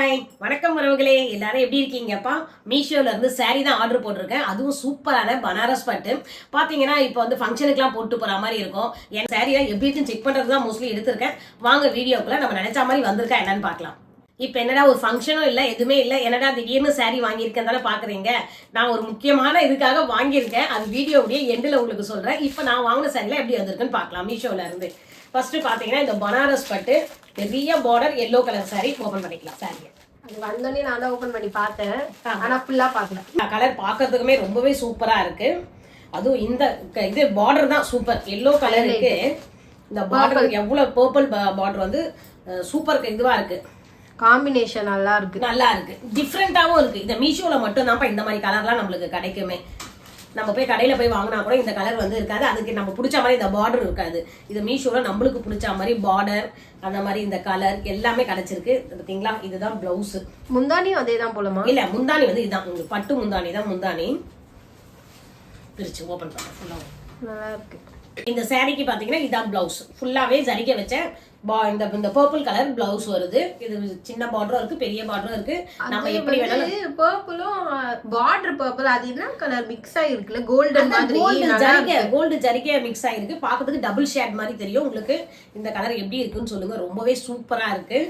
Hi வணக்கம் உறவுகளே, எல்லாரும் எப்படி இருக்கீங்கப்பா? மீஷோல இருந்து saree தான் ஆர்டர் போட்டிருக்கேன். அதுவும் சூப்பரான பனாரஸ் பட்டு. பாத்தீங்கன்னா இப்போ வந்து ஃபங்க்ஷனுக்குலாம் போட்டு போற மாதிரி இருக்கும். என் சாரியை எப்படி இருக்குன்னு செக் பண்றது தான் மோஸ்ட்லி எடுத்திருக்கேன். வாங்க வீடியோக்குள்ள நம்ம நினைச்ச மாதிரி வந்திருக்கா என்னன்னு பார்க்கலாம். இப்போ என்னடா ஒரு ஃபங்க்ஷனும் இல்லை, எதுவுமே இல்லை, என்னடா திடீர்னு saree வாங்கியிருக்கேன் தானே பார்க்குறீங்க. நான் ஒரு முக்கியமான இதுக்காக வாங்கியிருக்கேன். அது வீடியோவுடைய எண்டில் உங்களுக்கு சொல்கிறேன். இப்போ நான் வாங்கின சாரியில் எப்படி வந்திருக்குன்னு பார்க்கலாம் மீஷோல இருந்து. ஃபர்ஸ்ட் பாத்தீங்கன்னா இந்த பனாரஸ் பட்டு பெரிய border yellow colour sorry open பண்ணிக்கலாம். சாரியை அது வந்தோடனே நான் தான் ஓபன் பண்ணி பார்த்தேன், ஆனா ஃபுல்லா பார்க்கல. கலர் பார்க்கறதுக்குமே ரொம்பவே சூப்பரா இருக்கு. அதுவும் இந்த இது பார்டர் தான் சூப்பர். எல்லோ கலருக்கு இந்த பார்டர் எவ்வளவு பர்பிள் பார்டர் வந்து சூப்பர் இதுவா இருக்கு. காம்பினேஷன் நல்லா இருக்கு, நல்லா இருக்கு, டிஃப்ரெண்டாவும் இருக்கு. இந்த மீஷோல மட்டும் தான்ப்பா இந்த மாதிரி கலர்லாம் நம்மளுக்கு கிடைக்குமே. நம்ம போய் கடையில் போய் வாங்கினா கூட இந்த கலர் வந்து இருக்காது. அதுக்கு நம்ம பிடிச்ச மாதிரி இந்த பார்டர் இருக்காது. இது மீஷோவில் நம்மளுக்கு பிடிச்ச மாதிரி பார்டர், அந்த மாதிரி இந்த கலர் எல்லாமே கிடைச்சிருக்கு. பார்த்தீங்களா, இதுதான் பிளவுஸ். முந்தானியும் அதே தான் போலமா? இல்லை, முந்தானி வந்து இதுதான் உங்களுக்கு பட்டு முந்தானி தான். முந்தானி பிரிச்சு ஓப்பன் பண்ண ஃபுல்லாக நல்லா இருக்கு. இந்த சாரிக்கு பார்த்தீங்கன்னா இதான் பிளவுஸ். ஃபுல்லாகவே ஜரிக்க வச்ச இந்த பர்பிள் கலர் பிளவுஸ் வருது. இது சின்ன பார்டரும் இருக்கு, பெரிய பார்டரும் இருக்கு. நம்ம எப்படி வேணாலும் பர்பிளும் பார்டர் பர்பிள் அது என்ன கலர் மிக்ஸ் ஆயிருக்குல, கோல்டன் மாதிரி. கோல்டு ஜரிகை மிக்ஸ் ஆயிருக்கு. பார்க்கிறதுக்கு டபுள் ஷேட் மாதிரி தெரியும் உங்களுக்கு. இந்த கலர் எப்படி இருக்குன்னு சொல்லுங்க. ரொம்பவே சூப்பரா இருக்கு.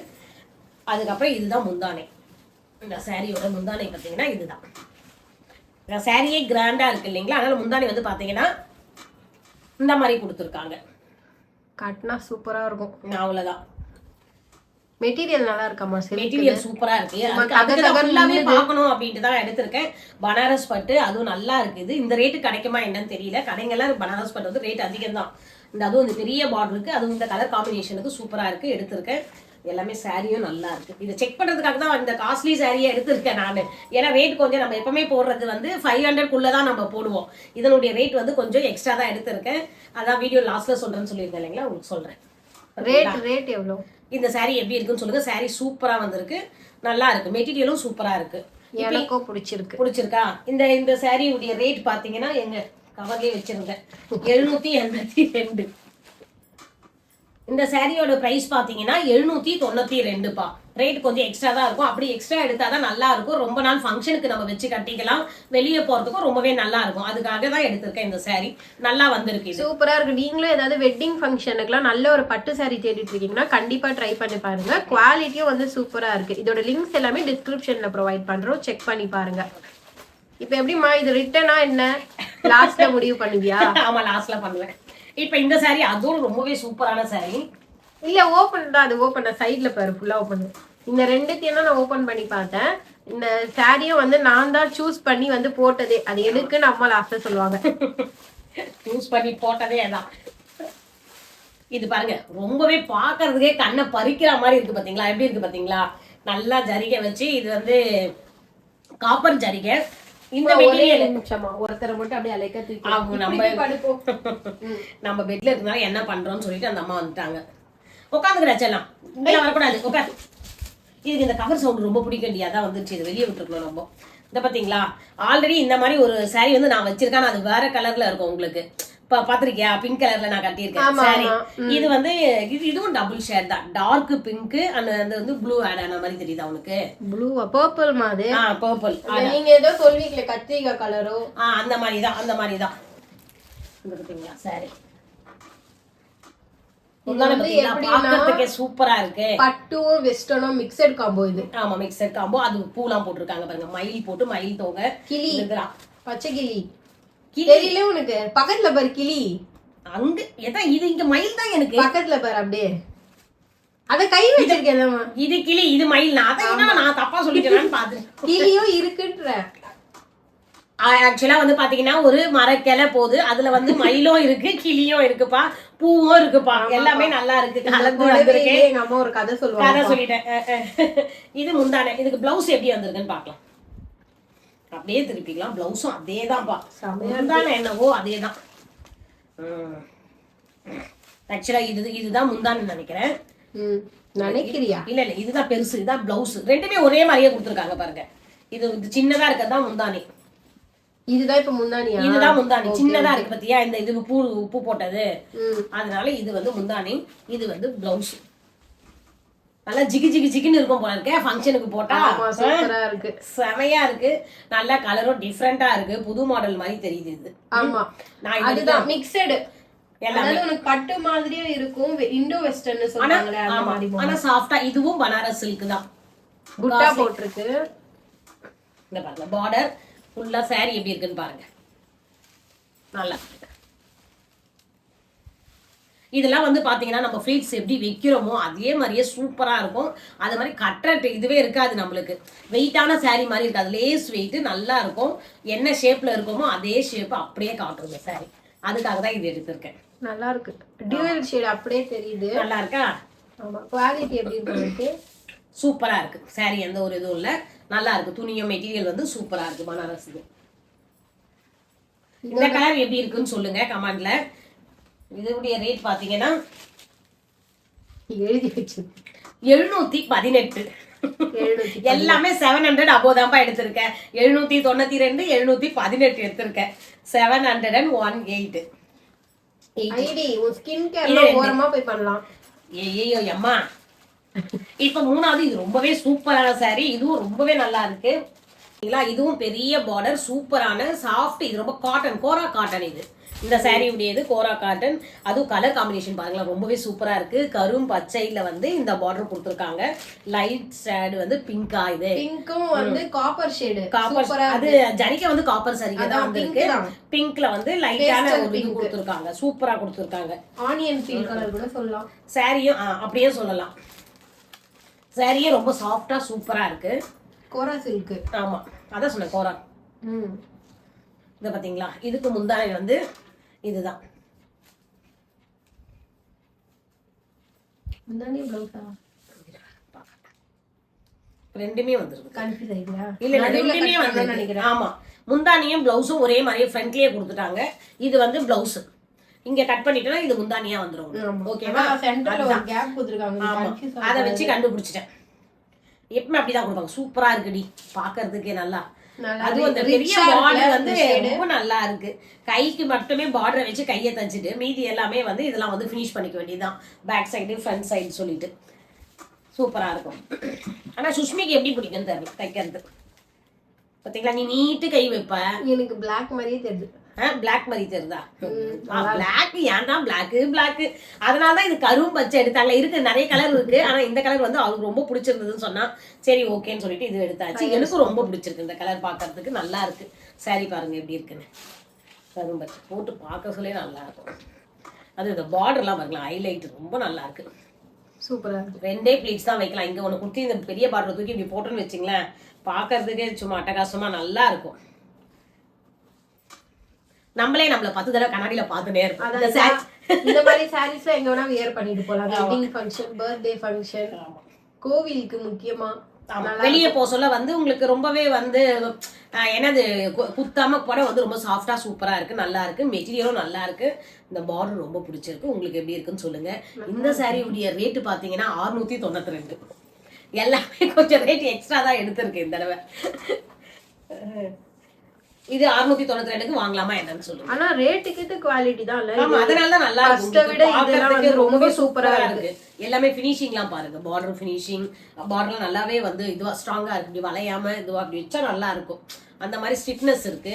அதுக்கப்புறம் இதுதான் முந்தானை. இந்த சாரியோட முந்தானை பார்த்தீங்கன்னா இதுதான். இந்த சாரியே கிராண்டா இருக்கு இல்லைங்களா, அதனால முந்தானை வந்து பார்த்தீங்கன்னா இந்த மாதிரி கொடுத்துருக்காங்க. கட்டினா சூப்பரா இருக்கும். அவ்வளவுதான். மெட்டீரியல் நல்லா இருக்காமா? மெட்டீரியல் சூப்பரா இருக்கு. ஃபுல்லாவே பார்க்கணும் அப்படின்ட்டு தான் எடுத்திருக்கேன். பனாரஸ் பட்டு அதுவும் நல்லா இருக்குது. இந்த ரேட்டு கிடைக்குமா என்னன்னு தெரியல. கடைங்கெல்லாம் பனாரஸ் பட்டு வந்து ரேட் அதிகம் தான். இந்த அதுவும் இந்த பெரிய பார்டர் இருக்கு, அதுவும் இந்த கலர் காம்பினேஷனுக்கு சூப்பரா இருக்கு. எடுத்திருக்கேன். எல்லாமே சாரியும் நல்லா இருக்கு. இதை செக் பண்றதுக்காக தான் இந்த காஸ்ட்லி சாரியை எடுத்திருக்கேன் நான். ஏன்னா ரேட் கொஞ்சம் நம்ம எப்பவுமே போடுறது வந்து 500 தான் நம்ம போடுவோம். இதனுடைய ரேட் வந்து கொஞ்சம் எக்ஸ்ட்ரா தான் எடுத்திருக்கேன். அதான் வீடியோ லாஸ்ட்ல சொல்றேன்னு சொல்லியிருந்தேன் இல்லைங்களா, உங்களுக்கு சொல்றேன். ரேட் எவ்வளோ? இந்த சாரி எப்படி இருக்குன்னு சொல்லுங்க. சாரி சூப்பரா வந்திருக்கு, நல்லா இருக்கு. மெட்டீரியலும் சூப்பரா இருக்கு. எனக்கும் பிடிச்சிருக்கா. இந்த சாரி உடைய ரேட் பாத்தீங்கன்னா எங்க கவர்லயே வச்சிருந்தேன் 782. இந்த சாரியோட பிரைஸ் பாத்தீங்கன்னா 792பா. ரேட் கொஞ்சம் எக்ஸ்ட்ரா தான் இருக்கும். அப்படி எக்ஸ்ட்ரா எடுத்தாதான் நல்லா இருக்கும். ரொம்ப நாள் ஃபங்க்ஷனுக்கு நம்ம வச்சு கட்டிக்கலாம், வெளியே போறதுக்கும் ரொம்பவே நல்லா இருக்கும். அதுக்காக தான் எடுத்திருக்கேன். இந்த சாரி நல்லா வந்திருக்கு, சூப்பரா இருக்கு. நீங்களும் ஏதாவது வெட்டிங் ஃபங்க்ஷனுக்குலாம் நல்ல ஒரு பட்டு சாரி தேடிட்டு இருக்கீங்கன்னா கண்டிப்பா ட்ரை பண்ணி பாருங்க. குவாலிட்டியும் வந்து சூப்பரா இருக்கு. இதோட லிங்க்ஸ் எல்லாமே டிஸ்கிரிப்ஷன்ல ப்ரொவைட் பண்றோம், செக் பண்ணி பாருங்க. இப்போ எப்படிமா இது ரிட்டனா என்ன லாஸ்ட்ல முடிவு பண்ணுவியா? ஆமா, லாஸ்ட்ல பண்ணுவேன். இப்ப இந்த சாரி அதுவும் ரொம்பவே சூப்பரான சாரி. இல்ல ஓபன் தான், அது ஓபன் சைடுல பாரு, ஃபுல்லா ஓபன். இந்த ரெண்டுத்தையும் நான் ஓபன் பண்ணி பார்த்தேன். இந்த சாரியும் வந்து நான் தான் சூஸ் பண்ணி வந்து போட்டதே. அது எதுக்குன்னு அம்மா லாஸ்ட்ல சொல்லுவாங்க. சூஸ் பண்ணி போட்டதே அதான். இது பாருங்க, ரொம்பவே பாக்குறதுக்கே கண்ணை பறிக்கிற மாதிரி இருக்கு. பாத்தீங்களா எப்படி இருக்கு பாத்தீங்களா? நல்லா ஜரிகை வச்சு, இது வந்து காப்பர் ஜரிகை. இந்த மெட்டீரியல் ஒருத்தரை மட்டும் அப்படியே அலைக்க தூக்கி நம்ம பெட்ல இருக்கனால என்ன பண்றோம்னு சொல்லிட்டு அந்த அம்மா வந்துட்டாங்க. உட்காந்துக்கிறச்செல்லாம் இங்கே வரக்கூடாது, உட்காந்து. இதுக்கு இந்த கவர் சவுண்ட் ரொம்ப பிடிக்கும் இல்லையா, அதான் வந்துருச்சு. இது வெளியே விட்டுருக்கணும் நம்ம. இந்த பாத்தீங்களா, ஆல்ரெடி இந்த மாதிரி ஒரு சாரி வந்து நான் வச்சிருக்கேன். அது வேற கலர்ல இருக்கும் உங்களுக்கு. பாத்திருக்கியா, பிங்க் கலர்ல நான் கட்டியிருக்கேன் சாரி. இது வந்து இதுவும் டபுள் ஷேட் தான். டார்க் பிங்க் அந்த வந்து ப்ளூ ஆட் ஆன மாதிரி தெரியுதா உனக்கு? ப்ளூ பர்பிள் மாதிரி. பர்பிள். நீங்க ஏதோ சொல்வீங்களே கத்திரிக்காய் கலரோ, அந்த மாதிரி தான், அந்த மாதிரி தான். இந்த பாத்தீங்களா சாரி சூப்பரா இருக்கு. பட்டும் வெஸ்டர்னும் மிக்சட் காம்போ இது. ஆமா, மிக்சட் காம்போ. அது பூலாம் போட்டிருக்காங்க பாருங்க. மயில் போட்டு, மயில் தோகை, கிளி, பச்சை கிளி தெரியல உனக்கு? பக்கத்துல பாரு கிளி. அங்க எதா இது? இங்க மயில் தான் எனக்கு பக்கத்துல பாரு. அப்படியே அத கை வச்சிருக்கேன். இது கிளி, இது மயில். நான் தப்பா சொல்லிட்டேன்னு பாத்துறேன். கிளியும் இருக்குன்ற. ஆக்சுவலா வந்து பாத்தீங்கன்னா ஒரு மரக்கிளை போகுது, அதுல வந்து மயிலும் இருக்கு, கிளியும் இருக்குப்பா, பூவும் இருக்குப்பா. எல்லாமே நல்லா இருக்கு, கலந்து வந்திருக்கு. எங்க அம்மா ஒரு கதை சொல்லுவாங்க, கதை சொல்லிட்டேன். இது முந்தானே. இதுக்கு பிளவுஸ் எப்படி வந்திருக்குன்னு பாக்கலாம். அப்படியே திருப்பிக்கலாம். பிளவுஸும் அதே தான்ப்பா. முந்தானே என்னவோ அதே தான். ஆக்சுவலா இதுதான் முந்தானு நினைக்கிறேன். நினைக்கிறியா? இல்ல இதுதான் பெருசு, இதுதான் பிளவுஸ். ரெண்டுமே ஒரே மாதிரியே கொடுத்துருக்காங்க பாருங்க. இது சின்னதா இருக்கதான் முந்தானி. இதுதான் இப்ப முந்தானி. இதுதான் முந்தானி. சின்னதா இருக்கு பாத்தியா, இந்த இது உப்பு போட்டது, அதனால இது வந்து முந்தானி. இது வந்து பிளவுஸ். நல்லா ஜிகி ஜிகி ஜிகின்னு இருக்கும் போல இருக்கே ஃபங்க்ஷனுக்கு போட்டா. சூப்பரா இருக்கு, செமையா இருக்கு. நல்லா கலரும் டிஃப்ரெண்டா இருக்கு, புது மாடல் மாதிரி தெரியுது இது. ஆமா நான் அதுதான் மிக்சடு. அதாவது உனக்கு பட்டு மாதிரியே இருக்கும், இண்டோ வெஸ்டர்ன் சொல்றாங்களே அந்த மாதிரி. ஆனா சாஃப்ட்டா. இதுவும் பனாரஸ் சில்க் தான், புட்டா போட்டிருக்கு. இந்த பாருங்க பார்டர் ஃபுல்லா. saree எப்படி இருக்குன்னு பாருங்க, நல்லா இருக்கு. இதெல்லாம் வந்து பாத்தீங்கன்னா நம்ம ஃப்ளீட்ஸ் எப்படி வைக்கிறோமோ அதே மாதிரியே சூப்பரா இருக்கும். அது மாதிரி கட்டுற இதுவே இருக்காது நம்மளுக்கு. வெயிட்டான saree மாதிரி இருக்காது, லேஸ் வெயிட் நல்லா இருக்கும். என்ன ஷேப்ல இருக்குமோ அதே ஷேப் அப்படியே காட்டுங்க saree. அதுக்காக தான் இது எடுத்திருக்கேன். நல்லா இருக்கு, டியூவல் ஷேட் அப்படியே தெரியுது. நல்லா இருக்கா? ஆமா. குவாலிட்டி எப்படி இருக்கு? சூப்பரா இருக்கு saree, எந்த ஒரு இதுவும் இல்ல. நல்லா இருக்கு, துணியும் மெட்டீரியல் வந்து சூப்பரா இருக்கு பனாரஸ். இந்த கலர் எப்படி இருக்குன்னு சொல்லுங்க கமெண்ட்ல. இதோடைய ரேட் பாத்தீங்கன்னா எழுதி வச்சு 718. எல்லாமே 700 above தான்ப்பா எடுத்திருக்கேன். 792 718 எடுத்திருக்கேன். 718. ஐடி உன் ஸ்கின் கேர் ஓரமா போய் பண்ணலாம். ஏய்யோ அம்மா. இப்ப மூணாவது இது ரொம்பவே சூப்பரான saree. இதுவும் ரொம்பவே நல்லா இருக்கு. இதுவும் பெரிய பார்டர், சூப்பரான சாஃப்ட். இது ரொம்ப காட்டன், கோரா காட்டன். இது இந்த saree உடையது கோரா காட்டன். அதுவும் கலர் காம்பினேஷன் பாருங்களா, ரொம்பவே சூப்பரா இருக்கு. கரும் பச்சையில வந்து இந்த பார்டர் கொடுத்துருக்காங்க. லைட் ஷேட் வந்து பிங்கா. இது பிங்க்கும் வந்து காப்பர் ஷேடு. காப்பர், அது ஜரிகை வந்து காப்பர் சரிகை தான் வந்திருக்கு. பிங்க்ல வந்து லைட்டான ஒரு இது கொடுத்துருக்காங்க, சூப்பரா கொடுத்துருக்காங்க. ஆனியன் பிங்க் கலர் கூட சொல்லலாம். சாரியும் அப்படியே சொல்லலாம். சாரியே ரொம்ப சாஃப்டா சூப்பரா இருக்கு. கோரா சில்க். ஆமா அதான் சொன்னேன் கோரா. இத பாத்தீங்களா, இதுக்கு முந்தானை வந்து இதுதான். முந்தானி ப்ளவுஸா? ரெண்டுமே வந்துருக்கு. கன்ஃபியூஸ் ஆயிடுயா? இல்ல ரெண்டுமே வந்து நினைக்கிறேன். ஆமா, முந்தானியும் பிளவுஸும் ஒரே மாதிரியே ஃப்ரண்ட்லயே கொடுத்துட்டாங்க. இது வந்து பிளவுஸ் இங்க கட் பண்ணிட்டேன்னா இது முந்தானியா வந்துரும். ஓகேவா? சென்டர்ல ஒரு கேப் கொடுத்திருக்காங்க. ஆமா, அத வச்சு கண்டுபிடிச்சிட்டேன். எப்பவுமே அப்படிதான் கொடுப்பாங்க. சூப்பரா இருக்குடி, பாக்குறதுக்கே நல்லா. அது அந்த பெரிய பார்டர் வந்து ரொம்ப நல்லா இருக்கு. கைக்கு மட்டுமே பார்டரை வச்சு கையை தச்சுட்டு மீதி எல்லாமே வந்து இதெல்லாம் வந்து ஃபினிஷ் பண்ணிக்க வேண்டியதுதான். பேக் சைடு ஃப்ரண்ட் சைடு சொல்லிட்டு சூப்பரா இருக்கும். ஆனா சுஷ்மிக்கு எப்படி பிடிக்குன்னு தெரியல தைக்கிறது. பாத்தீங்களா, நீ நீட்டு கை வைப்ப. எனக்கு பிளாக் மாதிரியே தெரியுது. பிளாக் மாதிரி தெரியுதா? பிளாக் ஏன்டா பிளாக்? அதனாலதான் இது கரும் பச்சை எடுத்தாங்க. இருக்கு நிறைய கலர் இருக்கு. ஆனா இந்த கலர் வந்து அவருக்கு ரொம்ப பிடிச்சிருந்ததுன்னு சொன்னா சரி ஓகேன்னு சொல்லிட்டு இது எடுத்தாச்சு. எனக்கும் ரொம்ப பிடிச்சிருக்கு இந்த கலர், பாக்குறதுக்கு நல்லா இருக்கு. சாரி பாருங்க எப்படி இருக்குன்னு. கரும் பச்சை போட்டு பார்க்க சொல்லி நல்லா இருக்கும். அது இந்த பார்டர்லாம் பாருங்களா, ஹைலைட் ரொம்ப நல்லா இருக்கு. சூப்பரா இருக்கு. ரெண்டே பிளேட்ஸ் தான் வைக்கலாம். இங்க ஒண்ணு குடுத்து இந்த பெரிய பார்டர் தூக்கி இப்படி போட்டோன்னு வச்சுங்களேன், பாக்குறதுக்கே சும்மா அட்டகாசமா நல்லா இருக்கும். நம்மளே நம்மள 10 தடவை கண்ணாடியில பாத்துட்டே இருப்போம். இந்த மாதிரி சாரீஸ்ல எங்க வேணா வியர் பண்ணிட்டு போலாம். வெட்டிங் ஃபங்க்ஷன், பர்த்டே ஃபங்க்ஷன், கோவிலுக்கு முக்கியமா வெளியே போக சொல்ல வந்து உங்களுக்கு ரொம்பவே வந்து என்னது குத்தாம புடவை வந்து ரொம்ப சாஃப்டா சூப்பரா இருக்கு, நல்லா இருக்கு. மெட்டீரியலும் நல்லா இருக்கு. இந்த பார்டர் ரொம்ப பிடிச்சிருக்கு. உங்களுக்கு எப்படி இருக்குன்னு சொல்லுங்க. இந்த saree உடைய ரேட்டு பாத்தீங்கன்னா 692. எல்லாமே கொஞ்சம் ரேட் எக்ஸ்ட்ரா தான் எடுத்திருக்கு இந்த தடவை. இது 692க்கு வாங்கலாமா என்னன்னு சொல்லுங்க. ஆனா ரேட்டுக்கு குவாலிட்டி தான் இல்ல. ஆமா, அதனால தான் நல்லா இருக்கு. ஃபர்ஸ்ட் விட இதெல்லாம் வந்து ரொம்ப சூப்பரா இருக்கு. எல்லாமே ஃபினிஷிங்லாம் பாருங்க, பார்டர் ஃபினிஷிங், பார்டர்லாம் நல்லாவே வந்து இதுவா ஸ்ட்ராங்கா இருக்கு. இப்படி வளையாம இதுவா அப்படி வச்சா நல்லா இருக்கும். அந்த மாதிரி ஸ்டிஃப்னஸ் இருக்கு.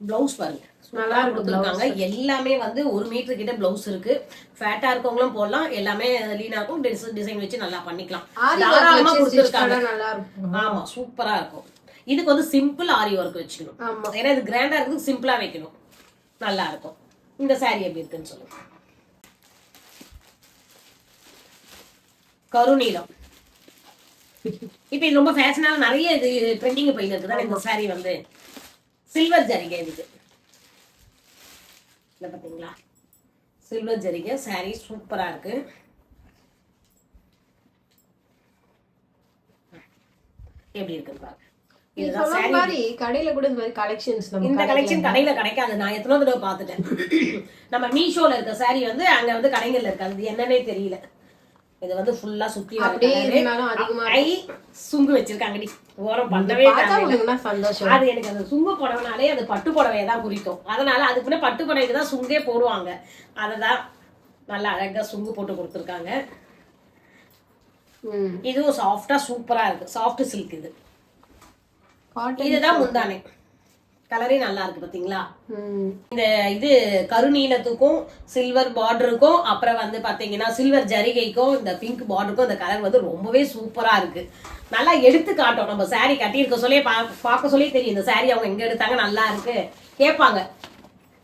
பிளவுஸ் பாருங்க நல்லா கொடுத்துருக்காங்க. எல்லாமே வந்து 1 மீட்டர் கிட்ட பிளவுஸ் இருக்கு. ஃபேட்டா இருக்கவங்களும் போடலாம், எல்லாமே லீனாக்கும் டிசைன் வச்சு நல்லா பண்ணிக்கலாம். தாராளமா கொடுத்துருக்காங்க. நல்லா இருக்கும். ஆமா, சூப்பரா இருக்கும். இதுக்கு வந்து சிம்பிள் ஆரி ஒர்க் வச்சுக்கணும். ஏன்னா இது கிராண்டா இருக்கு, சிம்பிளா வைக்கணும், நல்லா இருக்கும். இந்த saree எப்படி இருக்குன்னு சொல்லுங்க. கருநீலம். இப்ப இது ரொம்ப ஃபேஷனால நிறைய இது ட்ரெண்டிங் போயிட்டு இருக்குதான். இந்த saree வந்து சில்வர் ஜரிகை. இதுக்கு இல்ல பாத்தீங்களா, சில்வர் ஜரிகை saree சூப்பரா இருக்கு. எப்படி இருக்குன்னு பாருங்க. கடையில கூட இந்த மாதிரி கலெக்ஷன்ஸ் இந்த கலெக்ஷன் கடையில கிடைக்காது. நான் எத்தனை தடவை பார்த்துட்டேன். நம்ம மீஷோல இருக்க saree வந்து அங்க வந்து கடைகள்ல இருக்காது. இது என்னன்னே தெரியல. இது வந்து ஃபுல்லா சுத்தி சுங்கு வச்சிருக்காங்கடி. ஓரம் பண்ணவே சந்தோஷம். அது எனக்கு அந்த சுங்கு புடவைனாலே அது பட்டு புடவையை தான் குறிக்கும். அதனால அதுக்கு முன்ன பட்டு புடவைக்கு தான் சுங்கே போடுவாங்க. அததான் நல்லா அழகா சுங்கு போட்டு கொடுத்துருக்காங்க. இதுவும் சாஃப்டா சூப்பரா இருக்கு. சாஃப்ட் சில்க் இது. காட்டன் இதுதான் முந்தானை. கலரே நல்லா இருக்கு பாத்தீங்களா? இந்த இது கருநீலத்துக்கும் சில்வர் பார்டருக்கும் அப்புறம் வந்து பாத்தீங்கன்னா சில்வர் ஜரிகைக்கும் இந்த பிங்க் பார்டருக்கும் இந்த கலர் வந்து ரொம்பவே சூப்பரா இருக்கு. நல்லா எடுத்து காட்டும். நம்ம saree கட்டியிருக்க சொல்லி பார்க்க சொல்லி தெரியும் இந்த saree அவங்க எங்க எடுத்தாங்க, நல்லா இருக்கு கேட்பாங்க.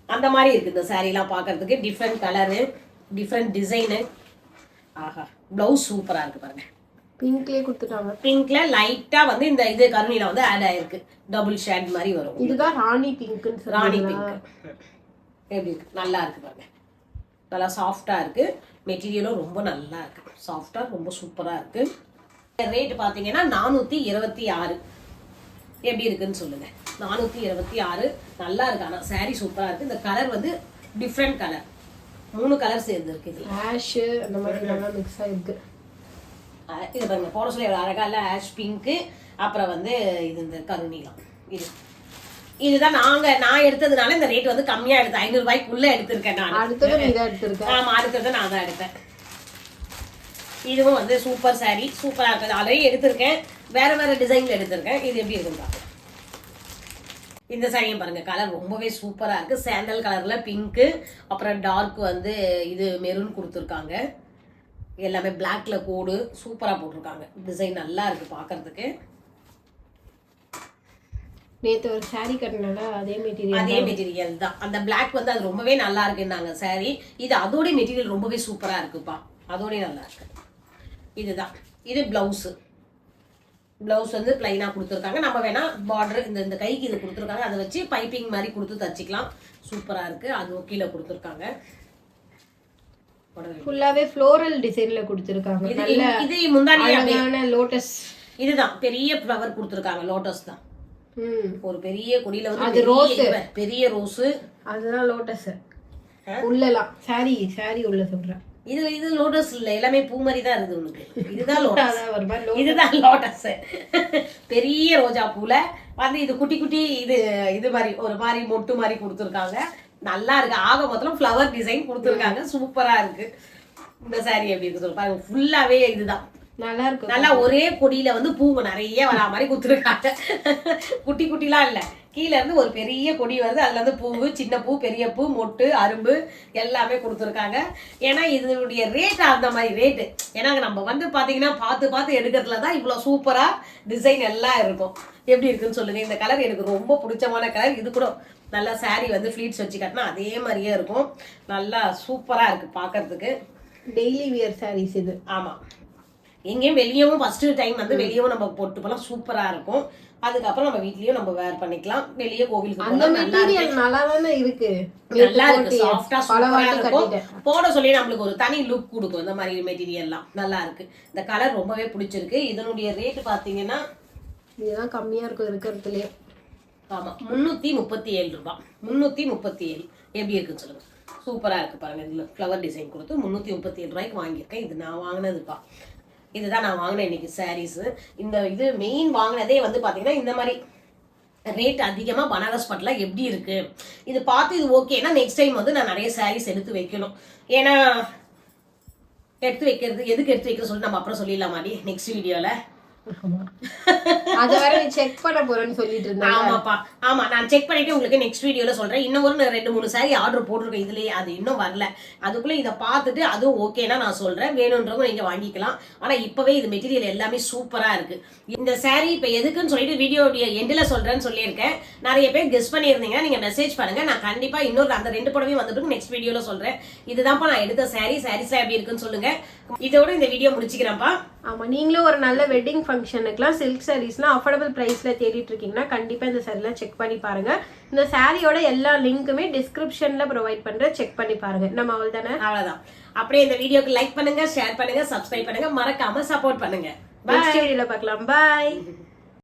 அந்த மாதிரி இருக்கு இந்த saree எல்லாம் பாக்குறதுக்கு. Different colour, different design. ஆஹா, பிளவுஸ் சூப்பரா இருக்கு பாருங்க. பிங்க்லயே கொடுத்துட்டாங்க. பிங்க்ல லைட்டா வந்து இந்த இது கருநீலம் வந்து ஆட் ஆயிருக்கு. டபுள் ஷேட் மாதிரி வரும். இதுதான் ராணி பிங்க்னு சொல்றாங்க. ராணி பிங்க் எப்படி இருக்கு? நல்லா இருக்கு பாருங்க. நல்லா சாஃப்டா இருக்கு. மெட்டீரியலும் ரொம்ப நல்லா இருக்கு. சாஃப்டா ரொம்ப சூப்பரா இருக்கு. ரேட் பாத்தீங்கன்னா 426. எப்படி இருக்குன்னு சொல்லுங்க. 426 நல்லா இருக்கு. ஆனா saree சூப்பரா இருக்கு. இந்த கலர் வந்து டிஃப்ரெண்ட் கலர். 3 கலர் சேர்ந்து இருக்கு. இது ஆஷ் அந்த மாதிரி நல்லா மிக்ஸ் ஆயிருக்கு. இது பாருங்க, போட சொல்லி அழகா இல்ல? ஆஷ் பிங்க், அப்புறம் வந்து இது இந்த கருநீலம். இதுதான் நான் எடுத்ததுனால இந்த ரேட் வந்து கம்மியா எடுத்தேன். 500 ரூபாய்க்குள்ள எடுத்திருக்கேன் நான். அடுத்தது நீ தான் எடுத்திருக்க. ஆமா, அடுத்தது நான் தான் எடுத்தேன். இதுவும் வந்து சூப்பர் saree, சூப்பரா இருக்குது. ஆல்ரெடி எடுத்திருக்கேன், வேற வேற டிசைன்ல எடுத்திருக்கேன். இது எப்படி இருக்குன்னு பாருங்க. இந்த சாரியும் பாருங்க, கலர் ரொம்பவே சூப்பரா இருக்கு. சாண்டல் கலர்ல பிங்க், அப்புறம் டார்க் வந்து இது மெரூன் கொடுத்துருக்காங்க. எல்லாமே பிளாக்ல கோடு சூப்பரா போட்டிருக்காங்க. டிசைன் நல்லா இருக்கு பாக்குறதுக்கு. நேத்து ஒரு saree கட்டினால அதே மெட்டீரியல் தான். அந்த பிளாக் வந்து அது ரொம்பவே நல்லா இருக்குன்னாங்க saree. இது அதோட மெட்டீரியல் ரொம்பவே சூப்பரா இருக்குப்பா. அதோட நல்லா இருக்கு. இதுதான். இது பிளவுஸ். பிளவுஸ் வந்து பிளைனா கொடுத்துருக்காங்க. நம்ம வேணா பார்டர் இந்த கைக்கு இது கொடுத்துருக்காங்க, அதை வச்சு பைப்பிங் மாதிரி கொடுத்து தச்சுக்கலாம். சூப்பரா இருக்கு. அது கீழே கொடுத்துருக்காங்க. ஃபுல்லாவே ஃப்ளோரல் டிசைன்ல கொடுத்திருக்காங்க. நல்ல இது முந்தானியான லோட்டஸ். இதுதான் பெரிய ஃப்ளவர் கொடுத்திருக்காங்க. லோட்டஸ் தான். ஒரு பெரிய கொடியில வந்து அது ரோஸ், பெரிய ரோஸ். அதுதான் லோட்டஸ். உள்ளலாம் சாரி உள்ள சொல்றேன். இது லோட்டஸ் இல்ல, எல்லாமே பூ மாதிரி தான் இருக்குது உனக்கு. இதுதான் லோட்டஸ். இதுதான் லோட்டஸ். பெரிய ரோஜா பூல வந்து இது குட்டி குட்டி இது மாதிரி ஒரு மாதிரி மொட்டு மாதிரி கொடுத்துருக்காங்க. நல்லா இருக்கு. ஆக மொத்தம் ஃப்ளவர் டிசைன் கொடுத்துருக்காங்க. சூப்பரா இருக்கு. இந்த saree எப்படி இருக்கு சொல்லு பாருங்க. ஃபுல்லாவே இதுதான் நல்லா இருக்கு. நல்லா ஒரே கொடியில வந்து பூங்க நிறைய வரா மாதிரி கொடுத்துருக்காங்க. குட்டி குட்டிலாம் இல்ல, கீழே இருந்து ஒரு பெரிய கொடி வருது. அதுல இருந்து பூவு, சின்ன பூ, பெரிய பூ, மொட்டு, அரும்பு எல்லாமே கொடுத்துருக்காங்க. ஏன்னா இதனுடைய ரேட் அந்த மாதிரி ரேட்டு. ஏன்னா நம்ம வந்து பாத்தீங்கன்னா பார்த்து எடுக்கிறதுலதான் இவ்வளவு சூப்பரா டிசைன் எல்லாம் இருக்கும். எப்படி இருக்குன்னு சொல்லுங்க. இந்த கலர் எனக்கு ரொம்ப பிடிச்சமான கலர். இது கூட நல்லா saree வந்து ஃபிளீட்ஸ் வச்சு கட்டினா அதே மாதிரியே இருக்கும். நல்லா சூப்பரா இருக்கு பாக்குறதுக்கு. டெய்லி வியர் sarees இது. ஆமா, எங்கேயும் வெளியவும் ஃபர்ஸ்ட் டைம் வந்து வெளியவும் நம்ம போட்டு போலாம். சூப்பரா இருக்கும். அதுக்கப்புறம் நம்ம வீட்லயும் நம்ம வேர் பண்ணிக்கலாம். வெளியே கோவிலுக்கு அந்த மெட்டீரியல் நல்லா தானே இருக்கு. நல்லா இருக்கு. சாஃப்டா சூப்பரா இருக்கும். போட சொல்லி நம்மளுக்கு ஒரு தனி லுக் கொடுக்கும். இந்த மாதிரி மெட்டீரியல்லாம் நல்லா இருக்கு. இந்த கலர் ரொம்பவே பிடிச்சிருக்கு. இதனுடைய ரேட் பாத்தீங்கன்னா இதுதான் கம்மியா இருக்கும் இருக்கிறதுலயே. ஆமா, 337 ரூபாய். 337 எப்படி இருக்குன்னு சொல்லுங்க. சூப்பரா இருக்கு பாருங்க. இதுல ஃப்ளவர் டிசைன் கொடுத்து 337 ரூபாய்க்கு வாங்கியிருக்கேன். இது நான் வாங்கினதுப்பா. இதுதான் நான் வாங்கினேன் இன்னைக்கு சாரீஸ். இந்த இது மெயின் வாங்கினதே வந்து பாத்தீங்கன்னா இந்த மாதிரி ரேட் அதிகமா பனாரஸ் பட்டுல எப்படி இருக்கு இது பார்த்து இது ஓகேனா நெக்ஸ்ட் டைம் வந்து நான் நிறைய சாரீஸ் எடுத்து வைக்கணும். ஏன்னா எடுத்து வைக்கிறது எதுக்கு எடுத்து வைக்க சொல்லி நம்ம அப்புறம் சொல்லிடலாமாடி நெக்ஸ்ட் வீடியோல. அத வேற நீ செக் பண்ண போறேன்னு சொல்லிட்டு இருந்தேன். ஆமாப்பா, ஆமா, நான் செக் பண்ணிட்டு உங்களுக்கு நெக்ஸ்ட் வீடியோல சொல்றேன். இன்னும் ஒரு 2-3 saree ஆர்டர் போட்டிருக்கேன். இதுலயே அது இன்னும் வரல. அதுக்குள்ள இதை பார்த்துட்டு அது ஓகேனா நான் சொல்றேன். வேணும்ன்றவங்க நீங்க வாங்கிக்கலாம். ஆனா இப்பவே இது மெட்டீரியல் எல்லாமே சூப்பரா இருக்கு. இந்த saree இப்ப எதுக்குன்னு சொல்லிட்டு வீடியோடைய எண்ட்ல சொல்றேன்னு சொல்லியிருக்கேன். நிறைய பேர் கெஸ் பண்ணியிருந்தீங்கன்னா நீங்க மெசேஜ் பண்ணுங்க. நான் கண்டிப்பா இன்னொரு அந்த 2 படமே வந்துட்டு நெக்ஸ்ட் வீடியோல சொல்றேன். இதுதான்ப்பா நான் எடுத்த சாரீஸ்லாம் எப்படி இருக்குன்னு சொல்லுங்க. இதோட இந்த வீடியோ முடிச்சுக்கிறேன்ப்பா. ஆமா, நீங்களும் ஒரு நல்ல வெட்டிங் ஃபங்க்ஷனுக்குலாம் சில்க் சாரீஸ்லாம் அஃபோர்டபுள் பிரைஸ்ல தேடிட்டு இருக்கீங்கன்னா கண்டிப்பா இந்த சாரீலாம் செக் பண்ணி பாருங்க. இந்த சாரியோட எல்லா லிங்க்குமே டிஸ்கிரிப்ஷன்ல ப்ரொவைட் பண்றேன், செக் பண்ணி பாருங்க. நம்ம அவ்வளவுதானே, அவ்வளவுதான். அப்படியே இந்த வீடியோக்கு லைக் பண்ணுங்க, ஷேர் பண்ணுங்க, சப்ஸ்கிரைப் பண்ணுங்க, மறக்காம சப்போர்ட் பண்ணுங்க. நெக்ஸ்ட் வீடியோல பார்க்கலாம். பாய்.